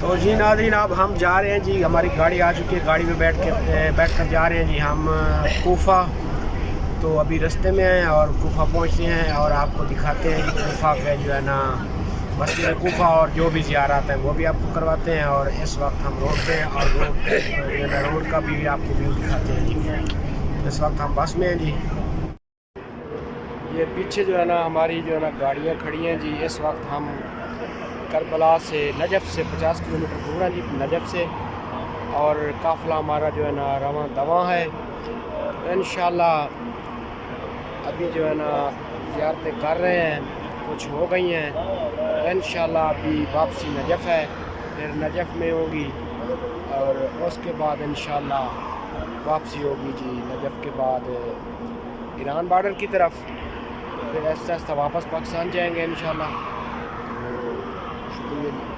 تو جی ناظرین اب ہم جا رہے ہیں جی، ہماری گاڑی آ چکی ہے، گاڑی میں بیٹھ کر جا رہے ہیں جی ہم کوفہ۔ تو ابھی رستے میں ہیں اور کوفہ پہنچتے ہیں اور آپ کو دکھاتے ہیں کوفہ کا جو ہے نا مسجد کوفہ اور جو بھی زیارات ہیں وہ بھی آپ کو کرواتے ہیں۔ اور اس وقت ہم روڈ پہ ہیں اور روڈ کا بھی آپ کو ویو دکھاتے ہیں جی۔ اس وقت ہم بس میں ہیں جی۔ یہ پیچھے جو ہے نا ہماری جو ہے نا گاڑیاں کھڑی ہیں جی۔ اس وقت ہم کربلا سے نجف سے 50 کلومیٹر دور ہیں جی، نجف سے، اور قافلہ ہمارا جو ہے نا رواں دواں ہے۔ انشاءاللہ ابھی جو ہے نا زیارتیں کر رہے ہیں، کچھ ہو گئی ہیں، انشاءاللہ ابھی واپسی نجف ہے، پھر نجف میں ہوگی اور اس کے بعد انشاءاللہ واپسی ہوگی جی نجف کے بعد ایران بارڈر کی طرف، پھر آہستہ آہستہ واپس پاکستان جائیں گے انشاءاللہ۔ شکریہ جی۔